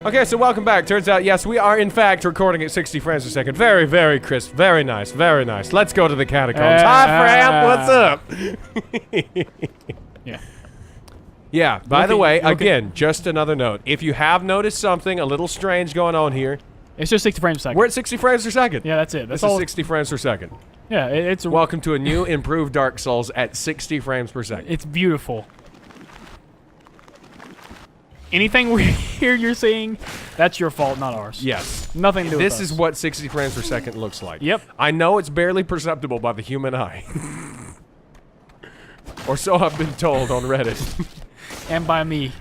Okay, so welcome back. Turns out, yes, we are in fact recording at 60 frames per second. Very, very crisp. Very nice. Very nice. Let's go to the catacombs. Hi, Fram. What's up? Yeah. Yeah, by the way, okay. again, just another note. If you have noticed something a little strange going on here, It's just 60 frames a second. we're at 60 frames per second. Yeah, that's it. That's This all. is 60 frames per second. Yeah, it's Welcome to a new, improved Dark Souls at 60 frames per second. it's beautiful. Anything we hear you're saying, that's your fault, not ours. Yes. Nothing to do with This us. is what 60 frames per second looks like. Yep. I know it's barely perceptible by the human eye. Or so I've been told on Reddit. And by me.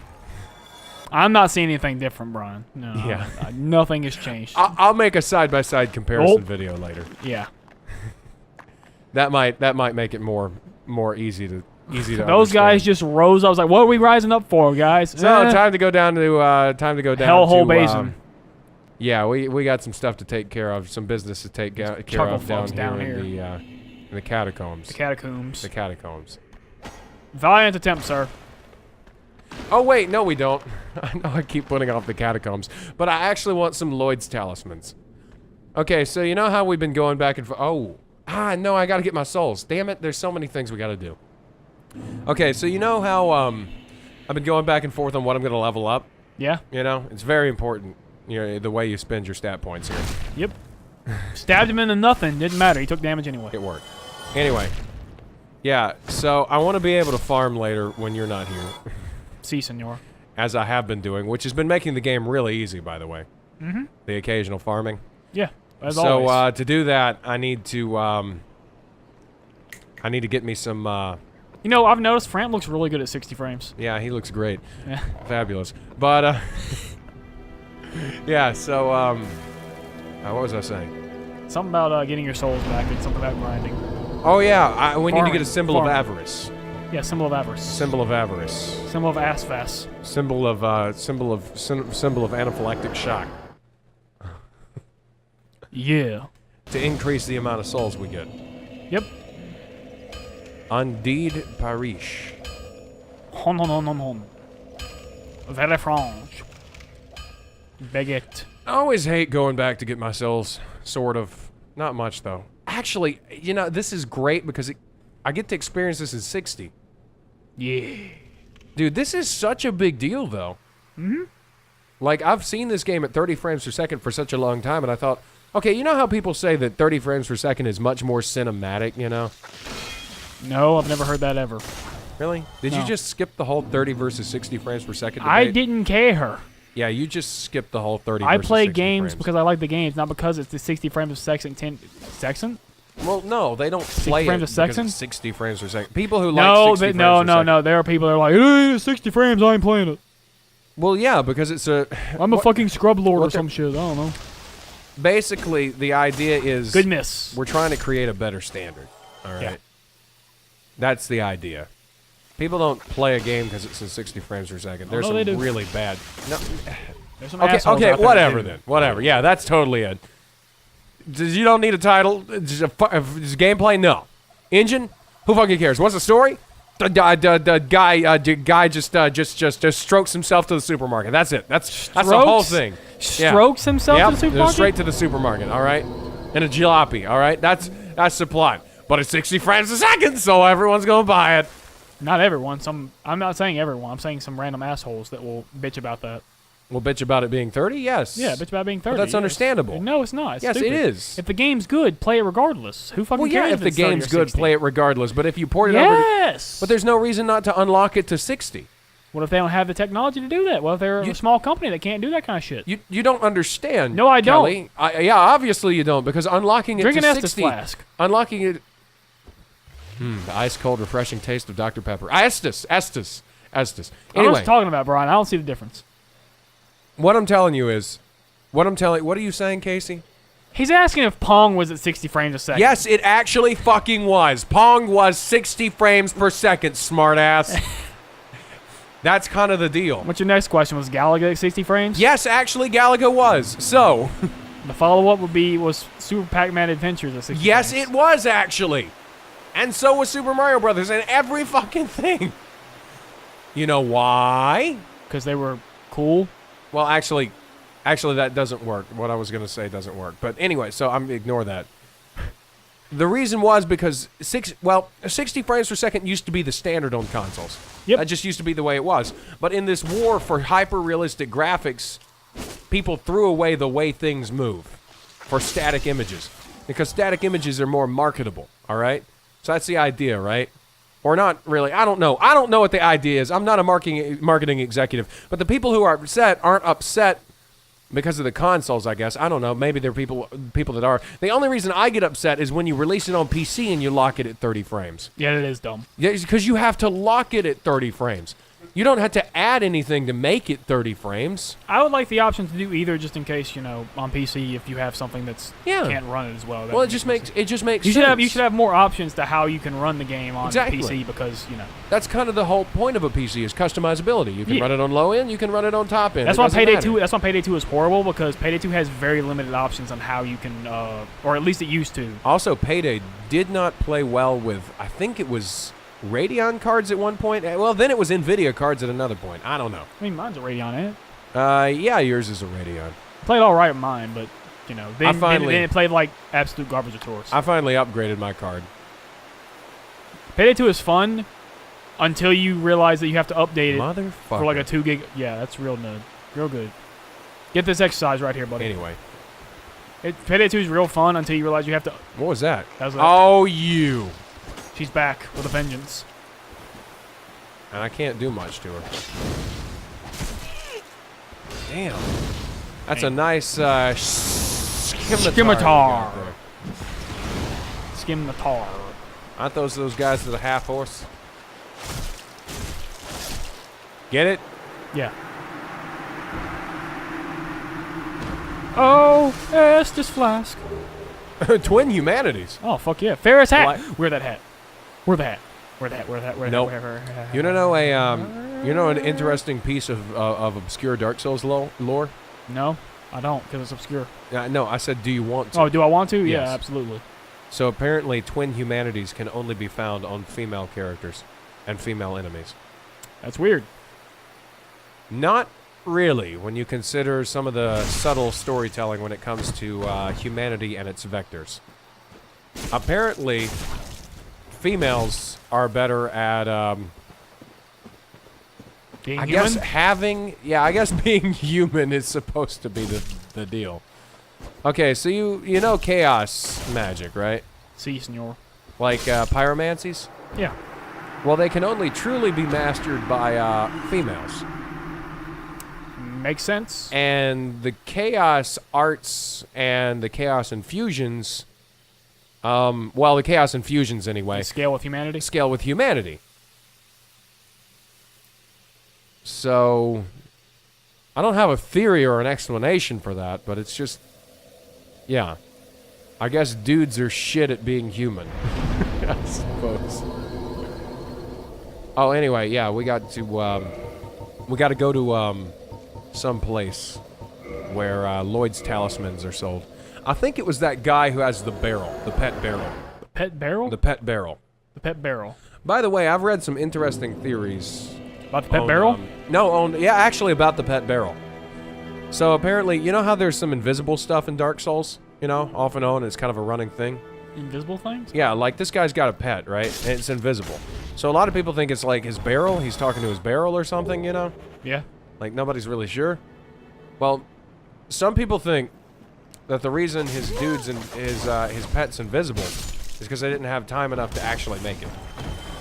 I'm not seeing anything different, Brian. No. Yeah. Nothing has changed. I'll make a side-by-side comparison Oh. video later. Yeah. That might make it more easy to Those understand. guys just rose. I was like, "What are we rising up for, guys?" So time to go down to Hellhole Basin. Yeah, we got some stuff to take care of, some business to take care Chuckle of down Fugs down here in the catacombs. The catacombs. The catacombs. Valiant attempt, sir. Oh wait, no we don't. I know I keep putting off the catacombs, but I actually want some Lloyd's talismans. Okay, so you know how we've been going back and forth. Oh, no, I gotta get my souls. Damn it, there's so many things we gotta do. Okay, so you know how I've been going back and forth on what I'm gonna level up. Yeah. You know, it's very important. You know, the way you spend your stat points here. Yep. Stabbed him into nothing. Didn't matter. He took damage anyway. It worked. Anyway, yeah. So I want to be able to farm later when you're not here, Si, senor. as I have been doing, which has been making the game really easy, by the way. Mm-hmm. The occasional farming. Yeah. As So always. to do that, I need to get me some. You know, I've noticed Fram looks really good at 60 frames. Yeah, he looks great, Yeah. fabulous. But yeah. So what was I saying? Something about getting your souls back and something about grinding. Oh yeah, we need to get a Farming. symbol of Farming. avarice. Yeah, symbol of avarice. Symbol of avarice. Symbol of ass-fast. Symbol of anaphylactic shock. Yeah. To increase the amount of souls we get. Yep. Indeed, Parish. Hon, hon, hon, hon, hon. Very French. Baguette. I always hate going back to get my souls, sort of. Not much, though. Actually, you know, this is great because I get to experience this in 60. Yeah. Dude, this is such a big deal, though. Mm-hmm. Like, I've seen this game at 30 frames per second for such a long time, and I thought, okay, you know how people say that 30 frames per second is much more cinematic, you know? No, I've never heard that ever. Really? Did you No. just skip the whole 30 versus 60 frames per second I debate? didn't care. Yeah, you just skipped the whole 30 I versus play 60 games frames. because I like the games, not because it's the 60 frames a second. Second? Well, no, they don't play frames it a because second? it's 60 frames per second. People who No, like 60 frames no, per no, second. no. There are people that are like, hey, 60 frames, I ain't playing it. Well, yeah, because it's a... I'm a what- fucking scrub lord or what some shit. I don't know. Basically, the idea is... Goodness. We're trying to create a better standard. All right? Yeah. That's the idea. People don't play a game because it's in 60 frames per second. There's no, some they do. really bad... No. There's some Okay, assholes okay, out there that whatever do. then. Whatever. Yeah, that's totally it. You don't need a title. Just gameplay? No. Engine? Who fucking cares? What's the story? The guy just strokes himself to the supermarket. That's it. That's the whole Strokes? thing. Strokes himself Yep, to the supermarket? straight to the supermarket. All right, and a jalopy. All right, that's the plot. But it's 60 frames a second, so everyone's gonna buy it. Not everyone. I'm not saying everyone. I'm saying some random assholes that will bitch about that. We'll bitch about it being 30. Yes. Yeah, bitch about being 30. that's yes. understandable. No, it's not. It's Yes, stupid. it is. If the game's good, play it regardless. Who fucking Well, yeah, cares if the it's 30 or game's good, 60? play it regardless. But if you port it over, Yes. but there's no reason not to unlock it to 60. What if they don't have the technology to do that? What if they're a small company that can't do that kind of shit? You don't understand. No, I don't. Kelly. Yeah, obviously you don't, because unlocking it Drink to an Estes 60, flask. unlocking it. The ice cold, refreshing taste of Dr. Pepper. Estes. I don't know what Anyway, you're talking about, Brian. I don't see the difference. what I'm telling you is, what are you saying, Casey? He's asking if Pong was at 60 frames a second. Yes, it actually fucking was. Pong was 60 frames per second, smartass. That's kind of the deal. What's your next question? Was Galaga at 60 frames? Yes, actually, Galaga was. So, The follow-up was Super Pac-Man Adventures at 60 yes, frames. it was actually. And so was Super Mario Brothers and every fucking thing. You know why? Because they were cool. Well, actually, Actually, that doesn't work. What I was going to say doesn't work. But anyway, so I'm ignore that. The reason was because 60 frames per second used to be the standard on consoles. Yep. That just used to be the way it was. But in this war for hyper-realistic graphics, people threw away the way things move for static images. Because static images are more marketable, all right? So that's the idea, right? Or not really. I don't know. I don't know what the idea is. I'm not a marketing executive. But the people who are upset aren't upset because of the consoles, I guess. I don't know. Maybe there are people that are. The only reason I get upset is when you release it on PC and you lock it at 30 frames. Yeah, it is dumb. Yeah, because you have to lock it at 30 frames. You don't have to add anything to make it 30 frames. I would like the option to do either, just in case, on PC, if you have something that's can't run it as well. Well, it just makes sense. You should have more options to how you can run the game on PC because that's kind of the whole point of a PC is customizability. You can run it on low end, you can run it on top end. That's why Payday 2. That's why Payday 2 is horrible, because Payday 2 has very limited options on how you can, or at least it used to. Also, Payday did not play well with. I think it was Radeon cards at one point. Well, then it was NVIDIA cards at another point. I don't know. I mean, mine's a Radeon, ain't it? Yeah, yours is a Radeon. Played all right with mine, but then it played like absolute garbage of course. I finally upgraded my card. Payday 2 is fun until you realize that you have to update it Motherfucker. for like a 2 gig. Yeah, that's real nerd. Real good. Get this exercise right here, buddy. Anyway. Payday 2 is real fun until you realize you have to... What was that? Oh, you. She's back with a vengeance. And I can't do much to her. Damn. That's a nice scimitar. Scimitar. Aren't those guys with a half horse? Get it? Yeah. Oh, Estus Flask. Twin Humanities. Oh, fuck yeah. Ferris hat. What? Wear that hat. Wear the hat. Wear that. Nope. You don't know an interesting piece of obscure Dark Souls lore? No, I don't, because it's obscure. No, I said, do you want to? Oh, do I want to? Yes. Yeah, absolutely. So apparently, Twin Humanities can only be found on female characters and female enemies. That's weird. Not really, when you consider some of the subtle storytelling when it comes to humanity and its vectors. Apparently, females are better at, Being I human? guess being human is supposed to be the deal. Okay, so you know chaos magic, right? Si, senor. Like pyromancies? Yeah. Well, they can only truly be mastered by females. Makes sense. And the chaos arts and the chaos infusions, the chaos infusions anyway. Scale with humanity? Scale with humanity. So, I don't have a theory or an explanation for that, but it's just, yeah. I guess dudes are shit at being human. I suppose. Oh, anyway, yeah, we got to go to, some place where Lloyd's talismans are sold. I think it was that guy who has the barrel, the pet barrel. The pet barrel? The pet barrel. The pet barrel. By the way, I've read some interesting theories. About the pet barrel? Actually about the pet barrel. So apparently, you know how there's some invisible stuff in Dark Souls? Off and on, it's kind of a running thing. Invisible things? Yeah, like this guy's got a pet, right? And it's invisible. So a lot of people think it's like his barrel. He's talking to his barrel or something, Yeah. Like, nobody's really sure. Well, some people think that the reason his dude's and his pet's invisible is because they didn't have time enough to actually make it.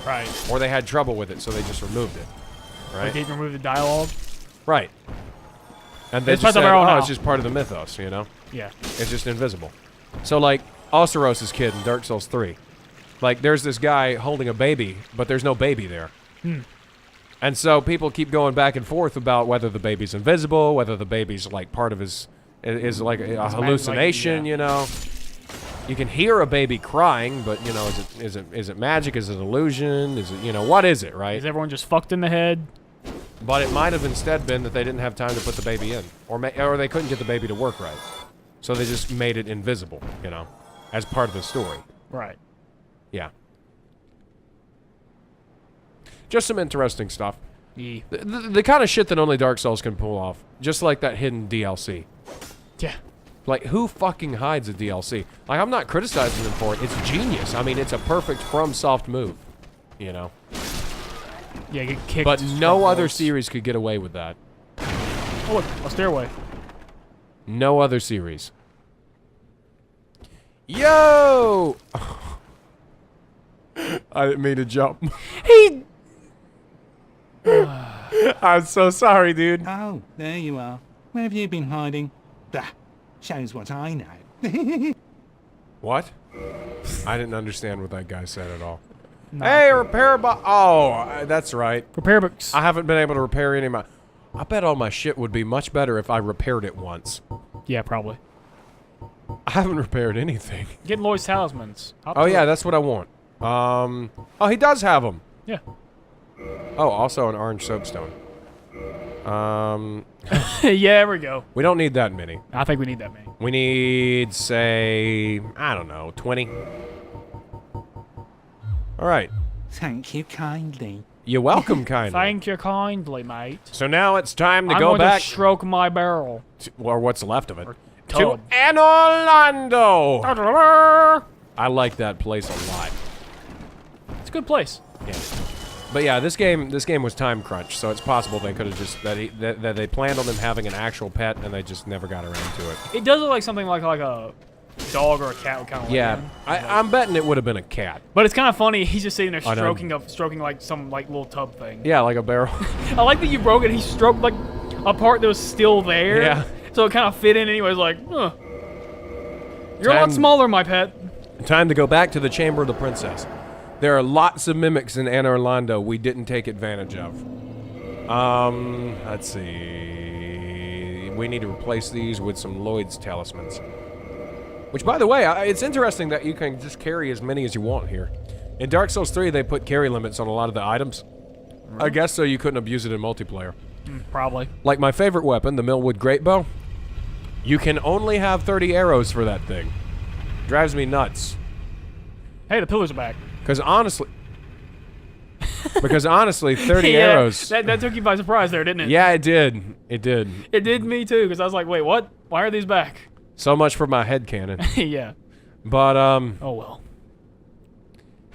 Right. Or they had trouble with it, so they just removed it. Right? Like they remove the dialogue? Right. And they It's just part of the said, barrel now. it's just part of the mythos, Yeah. It's just invisible. So, like, Oseros' kid in Dark Souls 3. Like, there's this guy holding a baby, but there's no baby there. And so people keep going back and forth about whether the baby's invisible, whether the baby's like part of his is like a hallucination, You can hear a baby crying, but is it magic? Is it illusion? Is it what is it, right? Is everyone just fucked in the head? But it might have instead been that they didn't have time to put the baby in, or they couldn't get the baby to work right, so they just made it invisible, as part of the story. Right. Yeah. Just some interesting stuff. Yeah. The kind of shit that only Dark Souls can pull off. Just like that hidden DLC. Yeah. Like, who fucking hides a DLC? Like, I'm not criticizing them for it. It's genius. I mean, it's a perfect FromSoft move, you know? Yeah, get kicked. But no other series. series could get away with that. Oh, look, a stairway. No other series. Yo! I didn't mean to jump. He. I'm so sorry, dude. Oh, there you are. Where have you been hiding? Bah, shows what I know. What? I didn't understand what that guy said at all. Hey, repair that's right. Repair books. I haven't been able to repair any of my... I bet all my shit would be much better if I repaired it once. Yeah, probably. I haven't repaired anything. Get Lloyd's talismans. Oh, yeah, that's what I want. Oh, he does have them. Yeah. Oh, also an orange soapstone. Yeah, there we go. We don't need that many. I think we need that many. We need, say, I don't know, 20. All right. Thank you kindly. You're welcome, kindly. Thank you kindly, mate. So now it's time to I'm go going back, to stroke my barrel. or what's left of it, to tub. Anorlando. It's I like that place a lot. a good place. Yeah. But yeah, this game was time crunch, so it's possible they could have just that they planned on them having an actual pet and they just never got around to it. It does look like something like a dog or a cat would kind of Yeah, in. I'm betting it would have been a cat. But it's kind of funny. He's just sitting there I know. stroking like some like little tub thing. Yeah, like a barrel. I like that you broke it. He stroked like a part that was still there. Yeah. So it kind of fit in, and he was like, huh. You're a lot Time- smaller, my pet. Time to go back to the Chamber of the Princess. There are lots of mimics in Anorlando we didn't take advantage of. Let's see. We need to replace these with some Lloyd's talismans. Which, by the way, it's interesting that you can just carry as many as you want here. In Dark Souls 3, they put carry limits on a lot of the items. I guess so you couldn't abuse it in multiplayer. Probably. Like my favorite weapon, the Millwood Greatbow. You can only have 30 arrows for that thing. Drives me nuts. Hey, the pillars are back. Because honestly, 30 Yeah, arrows. That took you by surprise there, didn't it? Yeah, it did. It did. It did me too, because I was like, wait, what? Why are these back? So much for my head cannon. Yeah. But Oh well.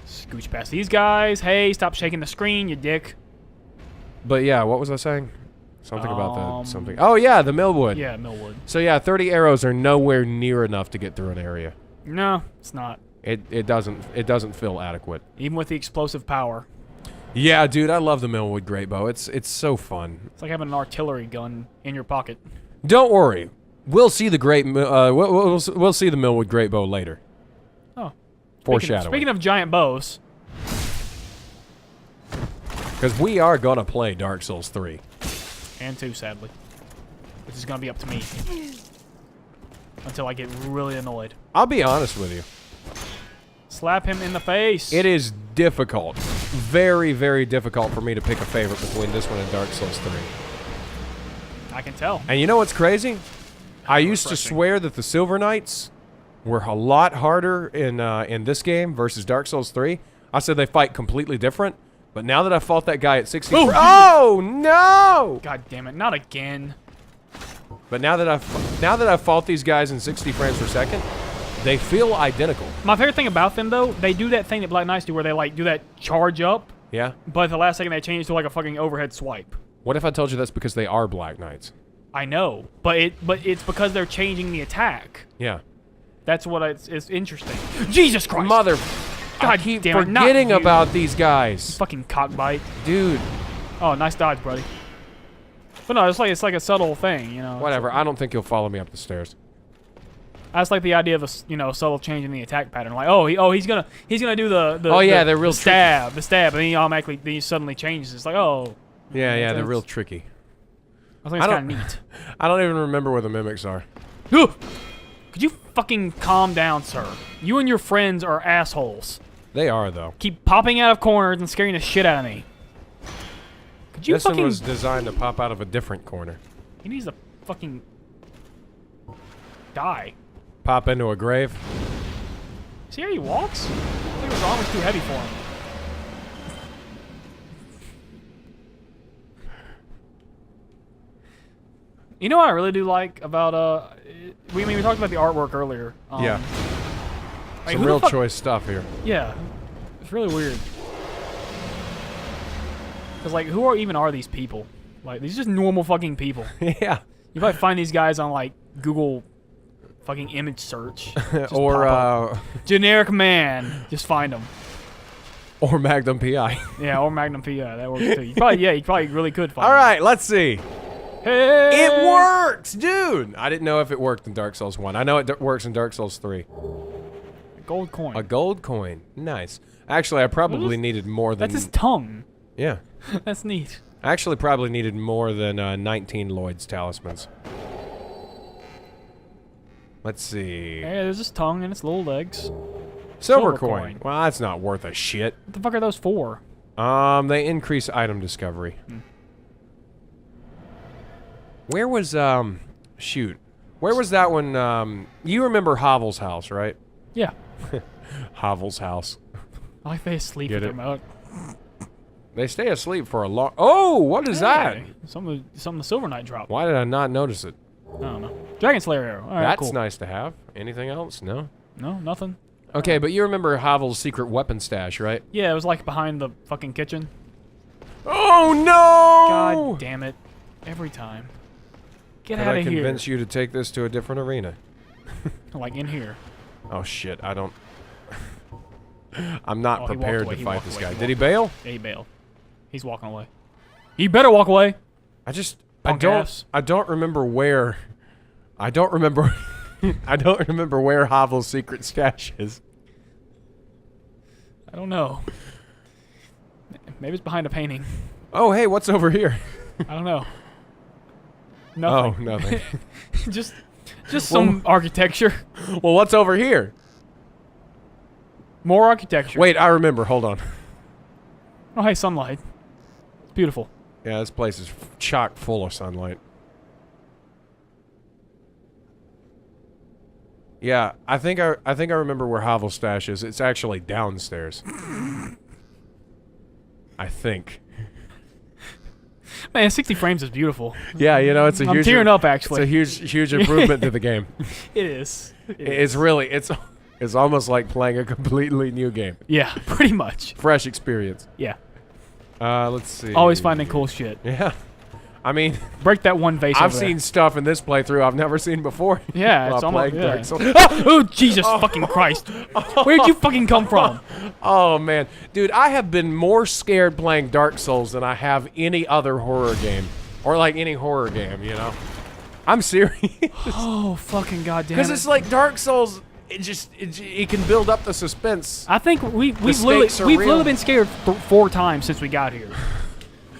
Scooch past these guys. Hey, stop shaking the screen, you dick. but yeah, what was I saying? Something about the something. Oh yeah, the Millwood. Yeah, Millwood. So yeah, 30 arrows are nowhere near enough to get through an area. No, it's not. It doesn't feel adequate. Even with the explosive power. Yeah, dude, I love the Millwood Greatbow. It's so fun. It's like having an artillery gun in your pocket. Don't worry, we'll see the we'll see the Millwood Greatbow later. Oh. Foreshadowing. Speaking of giant bows. Because we are gonna play Dark Souls 3. And 2, sadly. Which is going to be up to me. Until I get really annoyed. I'll be honest with you. Slap him in the face. It is difficult. Very, very difficult for me to pick a favorite between this one and Dark Souls 3. I can tell. And you know what's crazy? I used to refreshing. swear that the Silver Knights were a lot harder in this game versus Dark Souls 3. I said they fight completely different. But now that I fought that guy at 60... Ooh, oh, no! God damn it. Not again. But now that I've fought these guys in 60 frames per second, they feel identical. My favorite thing about them, though, they do that thing that Black Knights do where they, like, do that charge up. Yeah? But at the last second, they change to, like, a fucking overhead swipe. What if I told you that's because they are Black Knights? I know. But it's because they're changing the attack. Yeah. That's what it's interesting. Jesus Christ! Mother... I God keep damn it, not forgetting you. about these guys. Fucking cockbite. Dude. Oh, nice dodge, buddy. But no, it's like a subtle thing, you know. Whatever. I don't think you'll follow me up the stairs. I just like the idea of a subtle change in the attack pattern. Like, he's gonna do the Oh, yeah, the, they're real the stab, and then he suddenly changes. It's like, oh. Yeah, they're It's- real tricky. I think it's kind of neat. I don't even remember where the mimics are. Could you fucking calm down, sir? You and your friends are assholes. They are, though. Keep popping out of corners and scaring the shit out of me. Could you This fucking... one was designed to pop out of a different corner. He needs to fucking... die. Pop into a grave. See how he walks? I think his armor's too heavy for him. You know what I really do like about we talked about the artwork earlier. Yeah. Like, Some who the real fuck- choice stuff here. Yeah, it's really weird. Cause like, who are these people? Like, these are just normal fucking people. Yeah. You probably find these guys on like Google, fucking image search, Just Or pop up. generic man. Just find them. or Magnum PI. Yeah, or Magnum PI. That works too. You probably really could find. All right, let's see. Hey! It works, dude. I didn't know if it worked in Dark Souls 1. I know it works in Dark Souls 3. Gold coin. A gold coin. Nice. Actually, I probably needed more than... That's his tongue. Yeah. That's neat. I actually probably needed more than 19 Lloyd's talismans. Let's see. Yeah, there's his tongue and its little legs. Silver silver coin. coin. Well, that's not worth a shit. What the fuck are those for? They increase item discovery. Where was, shoot. Where was that one, you remember Hovel's house, right? Yeah. Hovel's house. I like they asleep Get with it? their mouth. They stay asleep for a long... Oh, what is that? Hey, something the Silver Knight dropped. Why did I not notice it? I don't know. Dragon Slayer arrow. All right, That's cool. nice to have. Anything else? No? No, nothing. Okay, but you remember Havel's secret weapon stash, right? Yeah, it was like behind the fucking kitchen. Oh, no! God damn it. Every time. Get Can out I of here. convince you to take this to a different arena? Like in here. Oh, shit. I don't... I'm not Oh, he walked prepared away, to he fight walked this away, guy. he Did he bail? Yeah, he bailed. He's walking away. He better walk away. I just... Punk I ass. don't remember where... I don't remember... I don't remember where Havel's secret stash is. I don't know. Maybe it's behind a painting. Oh, hey, what's over here? I don't know. Oh, Nothing. nothing. just some architecture. Well, what's over here? More architecture. Wait, I remember. Hold on. Oh, hey, sunlight. It's beautiful. Yeah, this place is chock full of sunlight. Yeah, I think I remember where Havel's stash is. It's actually downstairs. I think. Man, 60 frames is beautiful. Yeah, you know, it's a I'm huge... tearing up, It's actually. a huge improvement to the game. It is. It's really... It's almost like playing a completely new game. Yeah, pretty much. Fresh experience. Yeah. Let's see. Always finding cool shit. Yeah. I mean... Break that one vase I've over there. seen stuff in this playthrough I've never seen before. Yeah, while it's almost... playing Dark Yeah. Souls. Oh, Jesus fucking Christ. Where'd you fucking come from? Oh, man. Dude, I have been more scared playing Dark Souls than I have any other horror game. Or, like, any horror game, you know? I'm serious. Oh, fucking goddamn Because it. it's like Dark Souls, it can build up the suspense. I think we've stakes are literally real. been scared 4 times since we got here.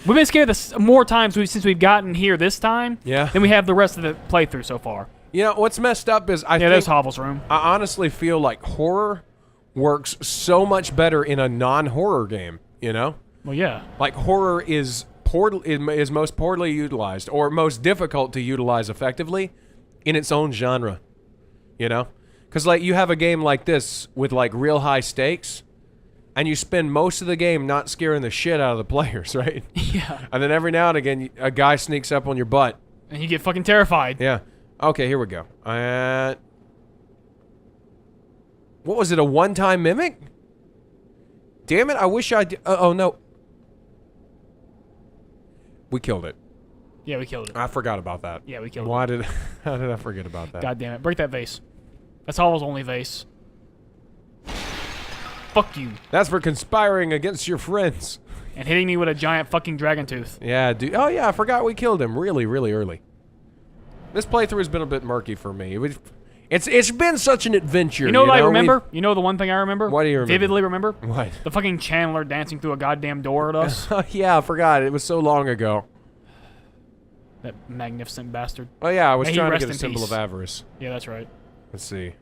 We've been scared more times since we've gotten here this time Yeah. than we have the rest of the playthrough so far. You know, what's messed up is Yeah, there's Hovel's room. I honestly feel like horror works so much better in a non-horror game, you know? Well, yeah. Like, horror is most poorly utilized, or most difficult to utilize effectively in its own genre, you know? Because, like, you have a game like this with, like, real high stakes, and you spend most of the game not scaring the shit out of the players, right? Yeah. And then every now and again, a guy sneaks up on your butt. And you get fucking terrified. Yeah. Okay, here we go. What was it, a one-time mimic? Damn it, I wish I did. Oh, no. We killed it. Yeah, we killed it. I forgot about that. Yeah, we killed Why did... How did I forget about that? it. God damn it. Break that vase. That's Hovel's only vase. Fuck you. That's for conspiring against your friends. And hitting me with a giant fucking dragon tooth. Yeah, dude. Oh, yeah, I forgot we killed him really, really early. This playthrough has been a bit murky for me. It's been such an adventure. You know what I We've- remember? You know the one thing I remember? What do you remember? Vividly remember? What? The fucking Chandler dancing through a goddamn door at us. Oh, yeah, I forgot. It was so long ago. That magnificent bastard. Oh, yeah, I was May he trying to rest get a in symbol peace. of avarice. Yeah, that's right. Let's see.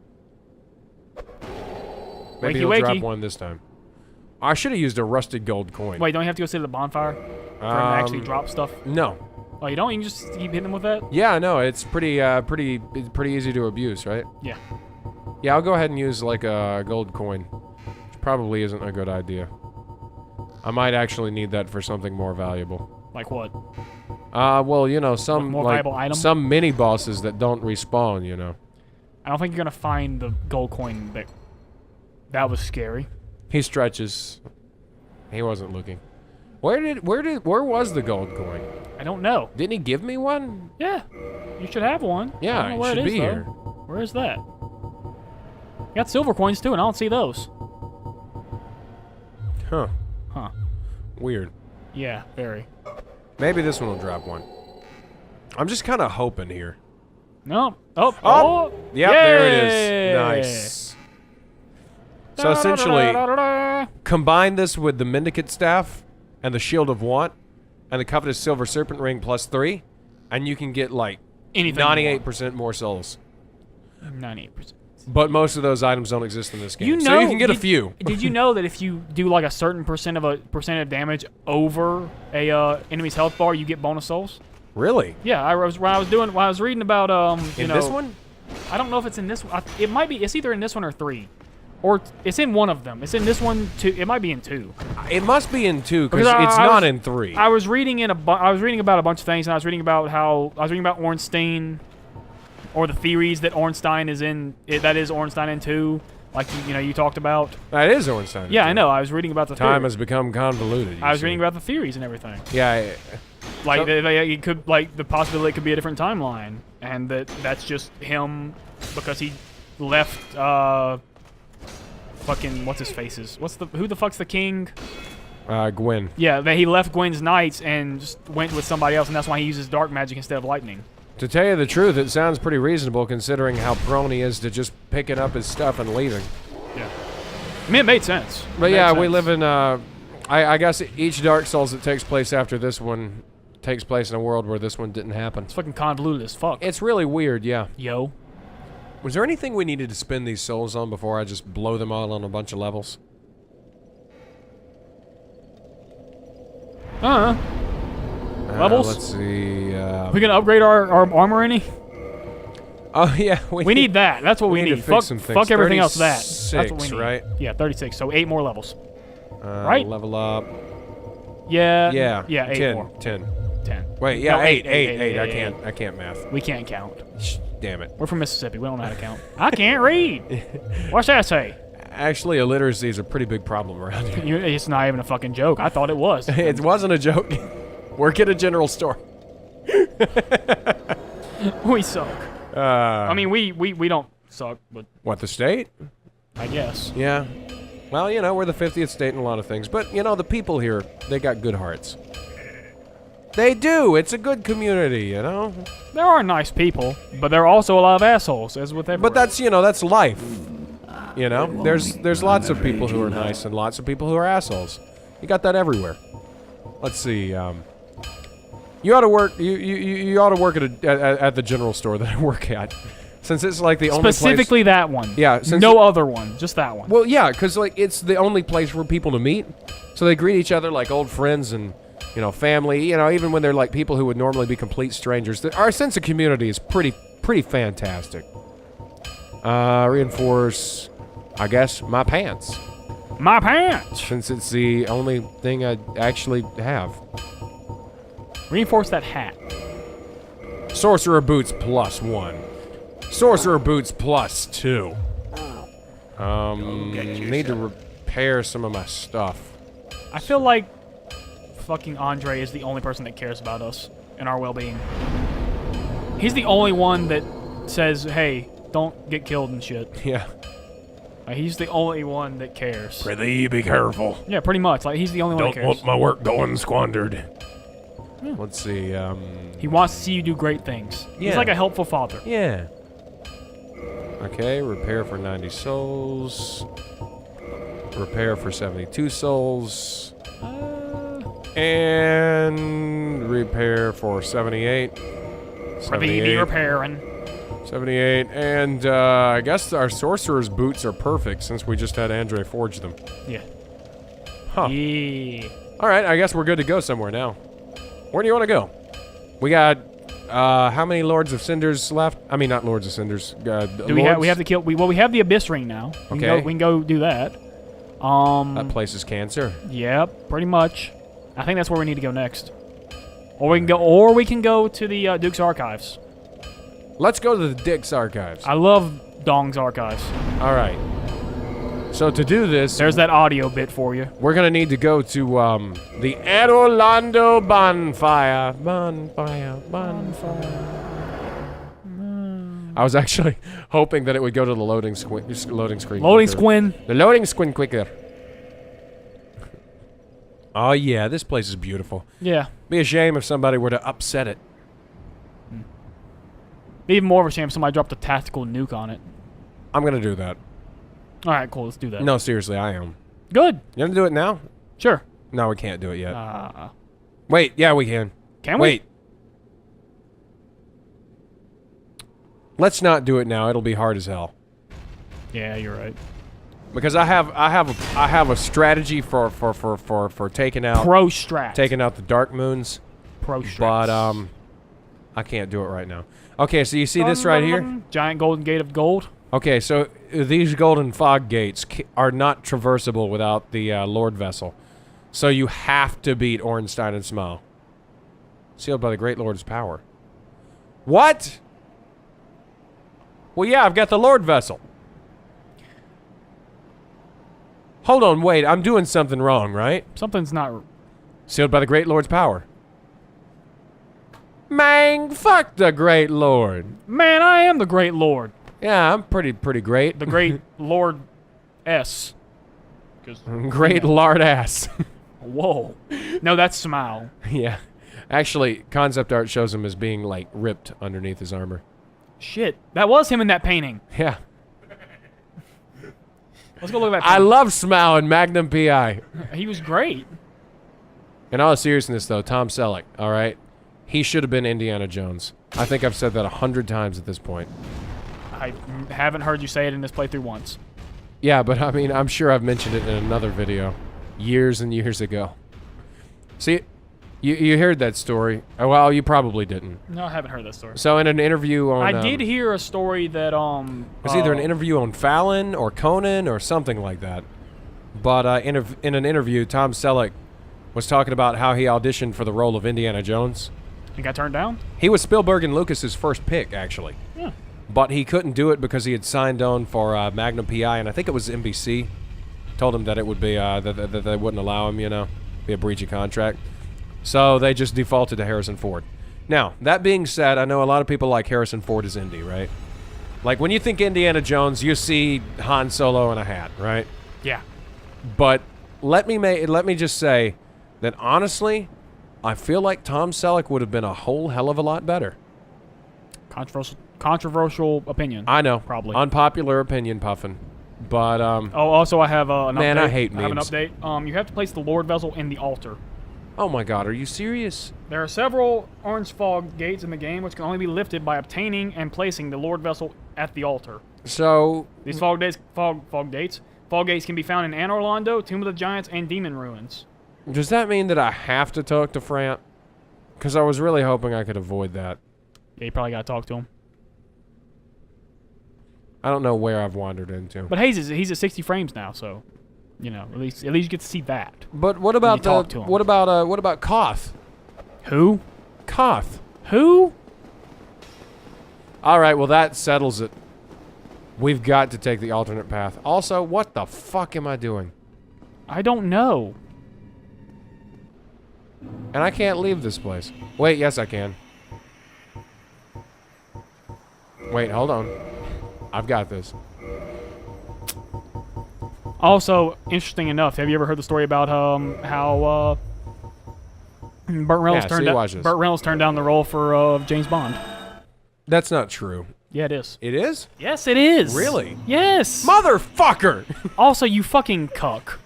Maybe Wakey, he'll drop wakey. one this time. I should have used a rusted gold coin. Wait, don't you have to go sit at the bonfire for him to actually drop stuff? No. Oh, you don't? You can just keep hitting them with that? Yeah, no, it's pretty easy to abuse, right? Yeah. Yeah, I'll go ahead and use like a gold coin, which probably isn't a good idea. I might actually need that for something more valuable. Like what? Well, you know, some more like valuable item? some mini bosses that don't respawn. You know. I don't think you're gonna find the gold coin that. That was scary. He stretches. He wasn't looking. Where was the gold coin? I don't know. Didn't he give me one? Yeah, you should have one. Yeah, I don't know it where should it is, be though. here. Where is that? You got silver coins too, and I don't see those. Huh. Huh. Weird. Yeah, very. Maybe this one will drop one. I'm just kind of hoping here. No. Oh. Oh! Yep, there it is. Yay! Nice. So essentially, combine this with the Mendicant Staff and the Shield of Want and the Covetous Silver Serpent Ring +3, and you can get like Anything 98% more souls. 98%. But most of those items don't exist in this game. You know, so you can get a few. Did you know that if you do like a certain percent of damage over a enemy's health bar, you get bonus souls? Really? Yeah, when I was reading about you In know, this one? I don't know if it's in this one. It might be. It's either in this one or 3, or it's in one of them. It's in this one too. It might be in 2. It must be in 2 because Because it's I not was- in 3. I was reading I was reading about a bunch of things, and I was reading about Ornstein, or the theories that Ornstein is in. That is Ornstein in 2, like you talked about. That is Ornstein. Yeah, I know. I was reading about the Time theories. has become convoluted. I was reading about the theories and everything. Yeah. Like So- it could, like, the possibility it could be a different timeline, and that's just him because he left fucking what's his faces? Who the fuck's the king? Gwen. Yeah, that he left Gwen's knights and just went with somebody else, and that's why he uses dark magic instead of lightning. To tell you the truth, it sounds pretty reasonable considering how prone he is to just picking up his stuff and leaving. Yeah, I mean, it made sense. But It made yeah, we sense. live in. I guess each Dark Souls that takes place after this one takes place in a world where this one didn't happen. It's fucking convoluted as fuck. It's really weird, yeah. Yo. Was there anything we needed to spend these souls on before I just blow them all on a bunch of levels? Levels? Let's see. We gonna upgrade our armor any? Oh yeah, We need that. That's what we need need. to fix Fuck, some things. fuck everything else. That's what we 36, need. right? Yeah, 36. So 8 more levels. Right? Level up. Yeah. Yeah. Yeah. 8 10. more. 10. 10. Wait, yeah, No, 8. eight, I eight. can't. I can't math. We can't count. Damn it. We're from Mississippi. We don't know how to count. I can't read. What's that say? Actually, illiteracy is a pretty big problem around here. It's not even a fucking joke. I thought it was. It wasn't a joke. Work at a general store. We suck. I I mean, we don't suck, but what, the state? I guess. Yeah. Well, you know, we're the 50th state in a lot of things. But, you know, the people here, they got good hearts. They do. It's a good community, you know? There are nice people, but there are also a lot of assholes, as with everywhere. But that's, you know, that's life. You know? There's lots of people who are nice and lots of people who are assholes. You got that everywhere. Let's see, you ought to work. You ought to work at the general store that I work at, since it's like the only place. Specifically that one. Yeah, since no other one, just that one. Well, yeah, because like it's the only place for people to meet, so they greet each other like old friends and family. You know, even when they're like people who would normally be complete strangers. Our sense of community is pretty fantastic. Reinforce, I guess, my pants, My pants. since it's the only thing I actually have. Reinforce that hat. Sorcerer boots +1. Sorcerer boots +2. Need to repair some of my stuff. I feel like fucking Andre is the only person that cares about us and our well-being. He's the only one that says, "Hey, don't get killed and shit." Yeah. Like, he's the only one that cares. Prithee, be careful. Yeah, pretty much. Like, he's the only one that cares. my work going squandered. Let's see. He wants to see you do great things. He's Yeah. like a helpful father. Yeah. Okay, repair for 90 souls. Repair for 72 souls. And repair for 78. For the be repairing. 78. And I guess our sorcerer's boots are perfect since we just had Andre forge them. Yeah. Huh. Yeah. All right, I guess we're good to go somewhere now. Where do you want to go? We got how many Lords of Cinders left? I mean, not Lords of Cinders. Do we have to kill? We have the Abyss Ring now. Okay. We can go do that. That place is cancer. Yep, pretty much. I think that's where we need to go next. Or we can go to the Duke's archives. Let's go to the Dick's archives. I love Dong's archives. All right. So to do this, There's that audio bit for you. we're gonna need to go to the Orlando bonfire. Bonfire. I was actually hoping that it would go to the loading screen. Loading quicker. squin. The loading screen quicker. Oh yeah, this place is beautiful. Yeah. Be a shame if somebody were to upset it. Be even more of a shame if somebody dropped a tactical nuke on it. I'm gonna do that. All right, cool. Let's do that. No, seriously, I am. Good. You gonna do it now? Sure. No, we can't do it yet. Uh, Wait, yeah, we can. can we? Wait. Let's not do it now. It'll be hard as hell. Yeah, you're right. Because I have a strategy for taking out Pro strat. the dark moons, Pro strat. but I can't do it right now. Okay, so you see this right here? Giant golden gate of gold. Okay, so these golden fog gates are not traversable without the Lord vessel. So you have to beat Ornstein and Smile. Sealed by the Great Lord's power. What? Well, yeah, I've got the Lord vessel. Hold on, wait, I'm doing something wrong, right? Something's not. Sealed by the Great Lord's power. Mang, fuck the Great Lord. Man, I am the Great Lord. Yeah, I'm pretty great. The Great Lord S. Great lard ass. Whoa. No, that's Smile. Yeah. Actually, concept art shows him as being, like, ripped underneath his armor. Shit. That was him in that painting. Yeah. Let's go look at that I painting. love Smile and Magnum P.I. He was great. In all seriousness, though, Tom Selleck, all right? He should have been Indiana Jones. I think I've said that 100 times at this point. I haven't heard you say it in this playthrough once. Yeah, but I mean, I'm sure I've mentioned it in another video years and years ago. See, you heard that story. Oh, well, you probably didn't. No, I haven't heard that story. So in an interview on... I did hear a story that, it was either an interview on Fallon or Conan or something like that. But in an interview, Tom Selleck was talking about how he auditioned for the role of Indiana Jones. He got turned down? He was Spielberg and Lucas's first pick, actually. Yeah. But he couldn't do it because he had signed on for Magnum P.I. and I think it was NBC. Told him that it would be that they wouldn't allow him, you know, be a breach of contract. So they just defaulted to Harrison Ford. Now, that being said, I know a lot of people like Harrison Ford as Indy, right? Like when you think Indiana Jones, you see Han Solo in a hat, right? Yeah. But let me just say that honestly, I feel like Tom Selleck would have been a whole hell of a lot better. Controversial opinion. I know, Probably. unpopular opinion, Puffin. But Oh, also I have an Man, update. I hate have an memes. update. You have to place the Lord vessel in the altar. oh my God, are you serious? There are several orange fog gates in the game which can only be lifted by obtaining and placing the Lord vessel at the altar. So These fog gates can be found in Anor Londo, Tomb of the Giants, and Demon Ruins. does that mean that I have to talk to Frant? Because I was really hoping I could avoid that. Yeah, you probably gotta talk to him. I don't know where I've wandered into. But he's at 60 frames now, so you know at least you get to see that. But what about talk to him. what about Koth? Who? Koth. Who? All right, well that settles it. We've got to take the alternate path. Also, what the fuck am I doing? I don't know. And I can't leave this place. Wait, yes I can. Wait, hold on. I've got this. Also, interesting enough, have you ever heard the story about how Burt Reynolds Burt Reynolds turned down the role for James Bond? That's not true. Yeah, it is. It is? Yes, it is. Really? Yes. Motherfucker! Also, you fucking cuck.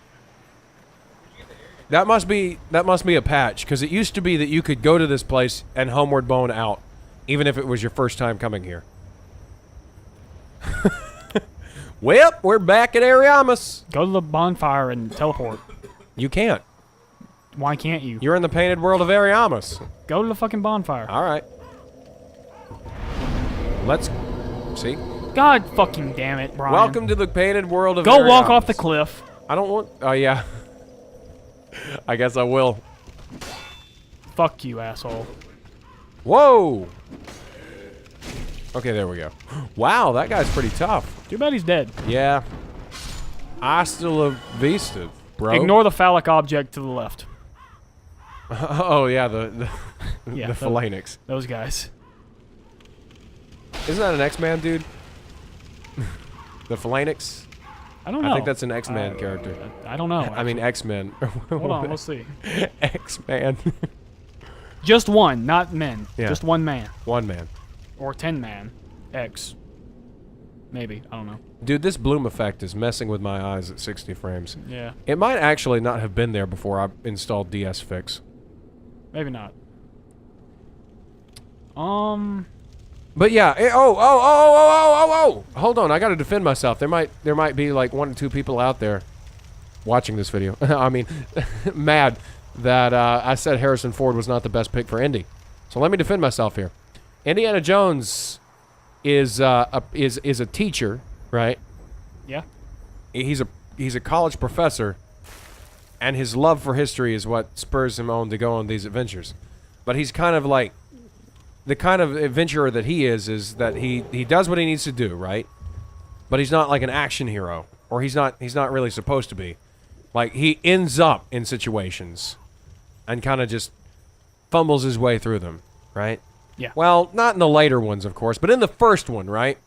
That must be a patch, because it used to be that you could go to this place and Homeward Bone out, even if it was your first time coming here. Well, we're back at Ariamus. Go to the bonfire and teleport. You can't. Why can't you? You're in the painted world of Ariamus. Go to the fucking bonfire. All right. Let's see. God fucking damn it, Brian. Welcome to the painted world of Go walk Ariamus. off the cliff. I don't want... Oh, yeah. I guess I will. Fuck you, asshole. Whoa! Okay, there we go. Wow, that guy's pretty tough. Too bad he's dead. Yeah. Hasta la vista, bro. Ignore the phallic object to the left. Oh, yeah, the Yeah, the phalanx. Those guys. Isn't that an X-Man, dude? The phalanx? I don't know. I think that's an X-Man character. I don't know. I mean, X-Men. Hold on, let's see. X-Man. Just one, not men. Yeah. Just one man. One man. Or 10 man. X. Maybe. I don't know. Dude, this bloom effect is messing with my eyes at 60 frames. Yeah. It might actually not have been there before I installed DS Fix. Maybe not. But yeah, oh! Hold on, I gotta defend myself. There might be like 1 or 2 people out there watching this video. I mean, mad that I said Harrison Ford was not the best pick for Indy. So let me defend myself here. Indiana Jones is a teacher, right? Yeah. He's a college professor, and his love for history is what spurs him on to go on these adventures. But he's kind of like the kind of adventurer that he is that he does what he needs to do, right? But he's not like an action hero, or he's not really supposed to be. Like, he ends up in situations and kind of just fumbles his way through them, right? Yeah. Well, not in the later ones, of course, but in the first one, right?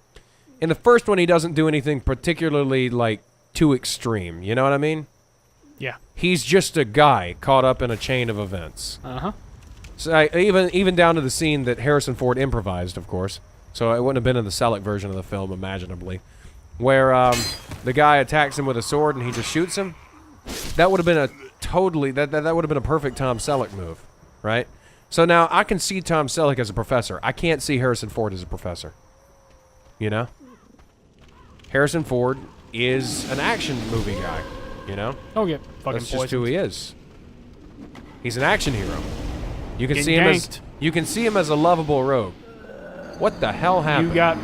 In the first one, he doesn't do anything particularly, like, too extreme. You know what I mean? Yeah. He's just a guy caught up in a chain of events. Uh-huh. So even down to the scene that Harrison Ford improvised, of course. So it wouldn't have been in the Selleck version of the film, imaginably, where the guy attacks him with a sword and he just shoots him. That would have been a totally that would have been a perfect Tom Selleck move, right? So now I can see Tom Selleck as a professor. I can't see Harrison Ford as a professor. You know? Harrison Ford is an action movie guy. You know? Don't get fucking That's just who poisoned. he is. He's an action hero. You can Getting see him ganked. as a lovable rogue. What the hell happened? You got...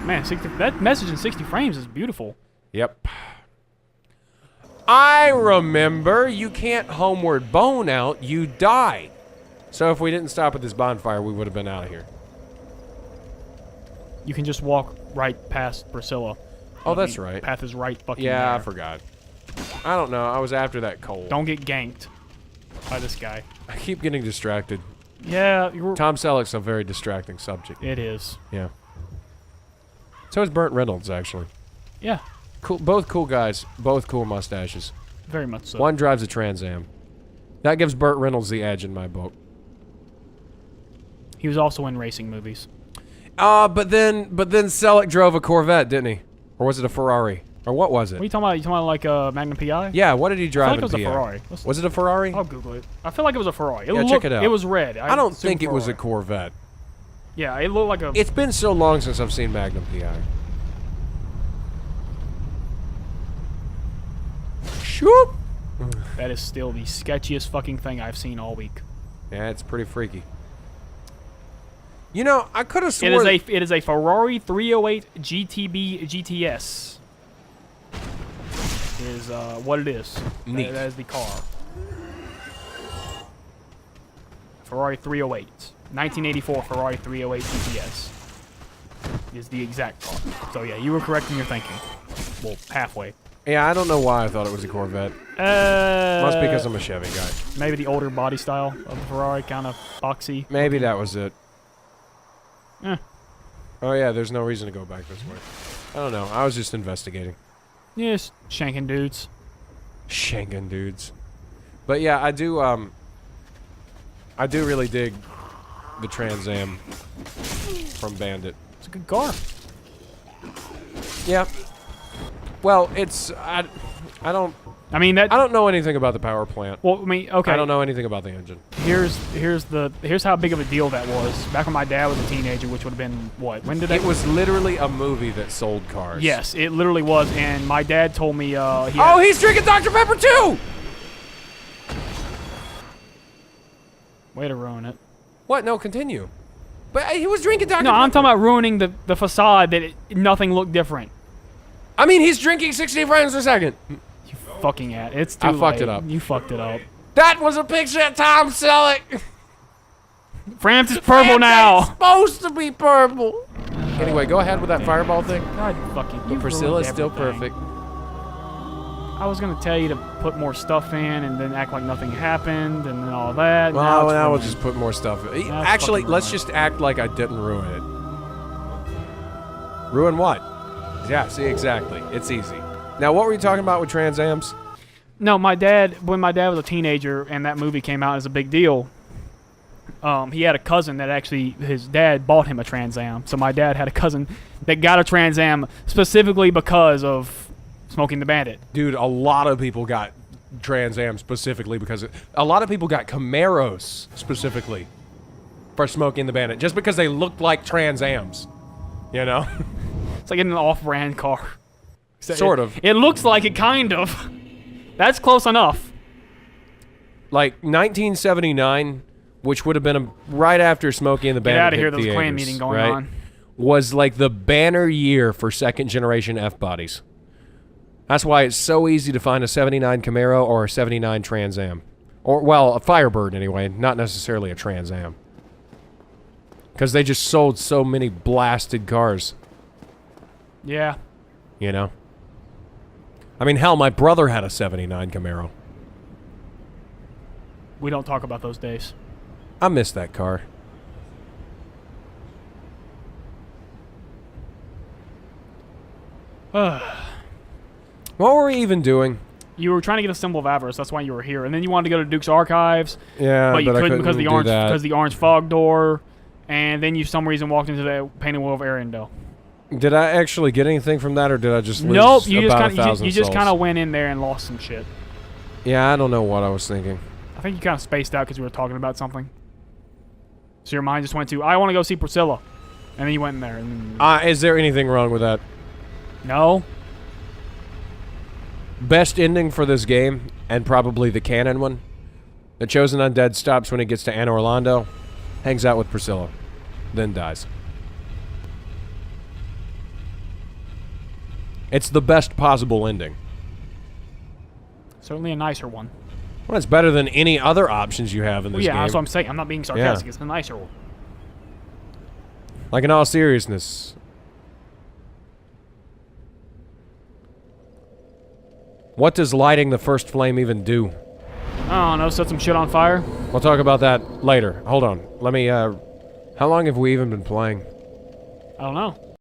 Man, that message in 60 frames is beautiful. Yep. I remember you can't homeward bone out, you die. So if we didn't stop at this bonfire, we would have been out of here. You can just walk right past Priscilla. Oh, that's right. Path is right fucking Yeah, I there. forgot. I don't know. I was after that coal. Don't get ganked by this guy. I keep getting distracted. Yeah, Tom Selleck's a very distracting subject. it is. Yeah. So is Burt Reynolds, actually. Yeah, Cool. Both cool guys. Both cool mustaches. very much so. One drives a Trans Am. That gives Burt Reynolds the edge in my book. He was also in racing movies. But then Selleck drove a Corvette, didn't he? Or was it a Ferrari? Or what was What are it? you talking about? You talking about like a Magnum PI? Yeah, what did he I drive feel like it was in a PI? Ferrari. Was it a Ferrari? I'll Google it. I feel like it was a Ferrari. Yeah, check it out. It was red. I don't assume think it was a Ferrari. Corvette. Yeah, it looked like a... It's been so long since I've seen Magnum PI. Shoop! That is still the sketchiest fucking thing I've seen all week. Yeah, it's pretty freaky. You know, I could have It sworn... is a Ferrari 308 GTB GTS. Is what it is. Neat. That is the car. Ferrari 308. 1984 Ferrari 308 GTS is the exact car. So yeah, you were correct in your thinking. Well, halfway. Yeah, I don't know why I thought it was a Corvette. Must be because I'm a Chevy guy. Maybe the older body style of the Ferrari, kind of boxy. Maybe that was it. Eh. Oh yeah, there's no reason to go back this way. I don't know. I was just investigating. Yes, shanking dudes. Schengen dudes. But yeah, I do really dig the Trans Am from Bandit. It's a good car. Yeah. Well, it's I don't I know anything about the power plant. Well, I mean, okay. I don't know anything about the engine. Here's how big of a deal that was back when my dad was a teenager, which would have been what? When did that? It was literally a movie that sold cars. Yes, it literally was, and my dad told me He's drinking Dr. Pepper too. Way to ruin it. What? No, continue. But he was drinking Dr. No, Pepper. I'm talking about ruining the facade that nothing looked different. I mean, he's drinking 60 frames per second. You fucking at. It's too I fucked late. it up. You fucked it up. That was a picture of Tom Selleck. France is purple now. It's supposed to be purple. Anyway, go ahead with that fireball thing. God, fucking. But Priscilla's still perfect. I was gonna tell you to put more stuff in and then act like nothing happened and then all that. Well, now now we'll ruined. just put more stuff in. it's Actually, fucking let's ruined. just act like I didn't ruin it. Ruin what? Yeah, see, exactly. It's easy. Now, what were you talking about with Trans Ams? No, my dad. When my dad was a teenager and that movie came out as a big deal, he had a cousin that actually his dad bought him a Trans Am. So my dad had a cousin that got a Trans Am specifically because of Smoking the Bandit. Dude, a lot of people got Trans Am specifically because a lot of people got Camaros specifically for Smoking the Bandit just because they looked like Trans Ams. You know? It's like an off-brand car. Sort of. It looks like it, kind of. That's close enough. Like 1979, which would have been right after Smokey and the Bandit. Get out of here. hit There's a clan theaters, meeting going right? on. Was like the banner year for second generation F bodies. That's why it's so easy to find a 79 Camaro or a 79 Trans Am. Or, well, a Firebird anyway, not necessarily a Trans Am. Because they just sold so many blasted cars, Yeah. you know? I mean, hell, my brother had a 79 Camaro. We don't talk about those days. I miss that car. What were we even doing? You were trying to get a symbol of avarice. That's why you were here. And then you wanted to go to Duke's Archives, Yeah, but you I couldn't because do of that. the orange fog door. And then you, for some reason, walked into the painted wall of Arendelle. Did I actually get anything from that, or did I just lose Nope. You just about kind of 1,000 you just souls? kind of went in there and lost some shit. Yeah, I don't know what I was thinking. I think you kind of spaced out because we were talking about something. So your mind just went to, I want to go see Priscilla, and then you went in there. And Is there anything wrong with that? no. Best ending for this game, and probably the canon one. The Chosen Undead stops when he gets to Anne Orlando, hangs out with Priscilla, then dies. It's the best possible ending. Certainly a nicer one. Well, it's better than any other options you have in this Well, yeah, game. that's what I'm saying. I'm not being sarcastic. It's a nicer one. Like, in all seriousness. What does lighting the first flame even do? I don't know. Set some shit on fire. We'll talk about that later. Hold on. Let me, how long have we even been playing? I don't know.